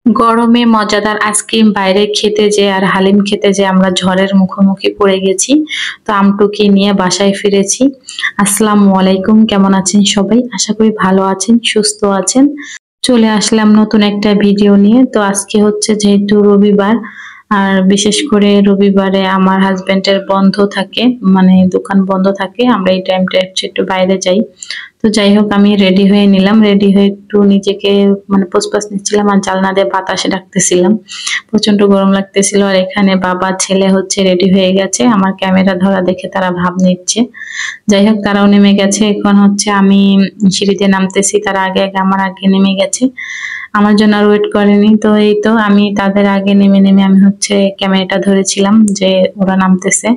গরমে মজাদার আইসক্রিম বাইরে খেতে যেয়ে আর হালিম খেতে যেয়ে আমরা ঝড়ের মুখোমুখি পড়ে গেছি। তো আমটুকে নিয়ে বাসায় ফিরেছি। আসসালামু আলাইকুম, কেমন আছেন সবাই? আশা করি ভালো আছেন, সুস্থ আছেন। চলে আসলাম নতুন একটা ভিডিও নিয়ে। তো আজকে হচ্ছে যেহেতু রবিবার, আর বিশেষ করে রবিবারে আমার হাজবেন্ডের বন্ধ থাকে, মানে দোকান বন্ধ থাকে। আমরা এই টাইমটা একটু বাইরে যাই। তো যাই হোক, আমি রেডি হয়ে নিলাম। রেডি হয়ে একটু নিজেকে মানে পোজপাস নিচ্ছিলাম আর জানলা দিয়ে বাতাসে ডাকতেছিলাম। প্রচন্ড গরম লাগতেছিল। আর এখানে বাবা ছেলে হচ্ছে রেডি হয়ে গেছে। আমার ক্যামেরা ধরা দেখে তারা ভাব নিচ্ছে। যাই হোক, তারাও নেমে গেছে। এখন হচ্ছে আমি সিঁড়িতে নামতেছি, তারা আগে আগে আমার আগে নেমে গেছে। আমার জন্য আর ওয়েট করেনি। তো এই তো আমি তাদের আগে নেমে নেমে আমি হচ্ছে ক্যামেরাটা ধরেছিলাম যে ওরা নামতেছে।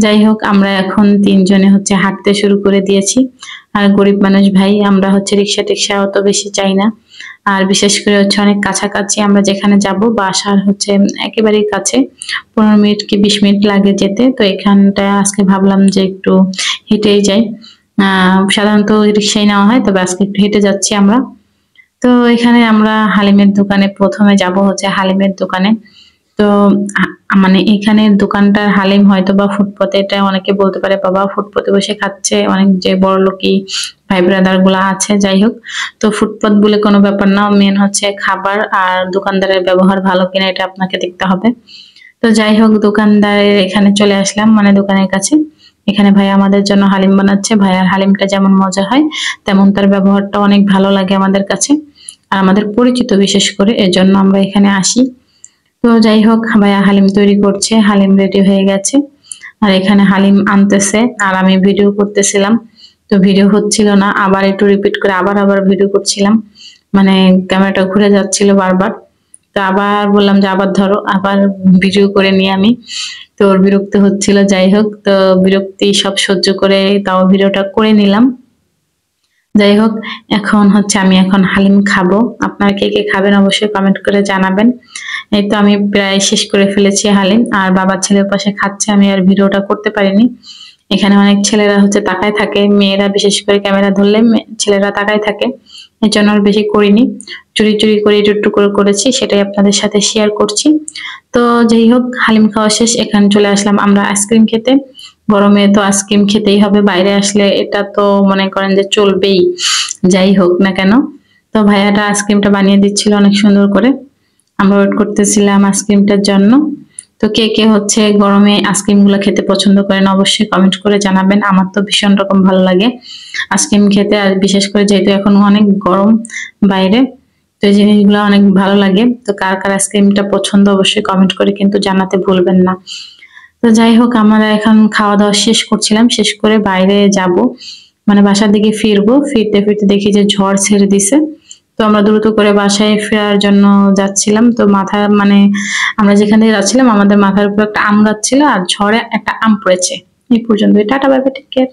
যাই হোক, আমরা এখন তিনজনে হচ্ছে হাঁটতে শুরু করে দিয়েছি। আর গরিব মানুষ ভাই, আমরা হচ্ছে রিক্সা টিক্সা অত বেশি চাই না। আর বিশেষ করে হচ্ছে অনেক কাছাকাছি আমরা যেখানে যাব, বাসার হচ্ছে একেবারেই কাছে, 15 মিনিট কি 20 মিনিট লাগে যেতে। তো এখানটায় আজকে ভাবলাম যে একটু হেঁটেই যাই। সাধারণত রিক্সায় নেওয়া হয়, তবে আজকে একটু হেঁটে যাচ্ছি আমরা। তো এখানে আমরা হালিমের দোকানে প্রথমে যাব হচ্ছে হালিমের দোকানে। তো মানে এখানে দোকানটার হালিম হয়তো বা ফুটপাতে, এটা অনেকে বলতে পারে বাবা ফুটপাতে বসে খাচ্ছে, অনেক যে বড়লোকি ভাই ব্রাদার গুলা আছে। যাই হোক, তো ফুটপাত বলে কোনো ব্যাপার না, মেন হচ্ছে খাবার আর দোকানদারের ব্যবহার ভালো কিনা এটা আপনাকে দেখতে হবে। তো যাই হোক, দোকানদারের এখানে চলে আসলাম, মানে দোকানের কাছে। এখানে ভাই আমাদের জন্য হালিম বানাচ্ছে। ভাইয়ার হালিমটা যেমন মজা হয়, তেমন তার ব্যবহারটা অনেক ভালো লাগে আমাদের কাছে, আর আমাদের পরিচিত বিশেষ করে, এজন্য আমরা এখানে আসি। তো যাই হোক, ভাইয়া হালিম তৈরি করছে, হালিম রেডি হয়ে গেছে। আর এখানে হালিম আনতেছে আর আমি ভিডিও করতেছিলাম। তো ভিডিও হচ্ছিল না, আবার একটু রিপিট করে আবার আবার ভিডিও করছিলাম, মানে ক্যামেরাটা ঘুরে যাচ্ছিল বারবার। তো আবার বললাম যে আবার ধরো, আবার ভিডিও করে নিয়ে আমি। তো ওর বিরক্ত হচ্ছিল। যাই হোক, তো বিরক্তি সব সহ্য করে তাও ভিডিওটা করে নিলাম। যাই হোক, এখন হচ্ছে আমি এখন হালিম খাবো। আপনারা কে কে খাবেন অবশ্যই কমেন্ট করে জানাবেন। এই তো আমি প্রায় শেষ করে ফেলেছি হালিম, আর বাবা ছেলের পাশে খাচ্ছে। আমি আর ভিডিওটা করতে পারিনি। এখানে অনেক ছেলেরা হচ্ছে তাকায় থাকে, মেয়েরা বিশেষ করে ক্যামেরা ধরলে ছেলেরা তাকায় থাকে, এর জন্য আর বেশি করিনি। চুরি চুরি করে একটু করে করেছি, সেটাই আপনাদের সাথে শেয়ার করছি। তো যাই হোক, হালিম খাওয়া শেষ, এখানে চলে আসলাম আমরা আইসক্রিম খেতে। গরমে তো আইসক্রিম খেতেই হবে, বাইরে আসলে এটা তো মনে করেন যে চলবেই, যাই হোক না কেন। তো ভাইয়াটা আইসক্রিমটা বানিয়ে দিচ্ছিল অনেক সুন্দর করে। আমরা ওয়েট করতেছিলাম আইসক্রিমটার জন্য। তো কে কে হচ্ছে গরমে আইসক্রিম গুলো খেতে পছন্দ করেন অবশ্যই কমেন্ট করে জানাবেন। আমার তো ভীষণ রকম ভালো লাগে আইসক্রিম খেতে, আর বিশেষ করে যেহেতু এখন অনেক গরম বাইরে, তো এই জিনিসগুলো অনেক ভালো লাগে। তো কার কার আইসক্রিমটা পছন্দ অবশ্যই কমেন্ট করে কিন্তু জানাতে ভুলবেন না। তো যাই হোক, আমরা এখন খাওয়া দাওয়া শেষ করছিলাম, শেষ করে বাইরে যাব, মানে বাসার দিকে ফিরবো। ফিরতে ফিরতে দেখি যে ঝড় ছেড়ে দিছে। তো আমরা দ্রুত করে বাসায় ফেরার জন্য যাচ্ছিলাম। তো মাথা মানে আমরা যেখান থেকে যাচ্ছিলাম, আমাদের মাথার উপর একটা আম গাছ ছিল, আর ঝড়ে একটা আম পড়েছে। এই পর্যন্ত। Tata, bye bye, take care.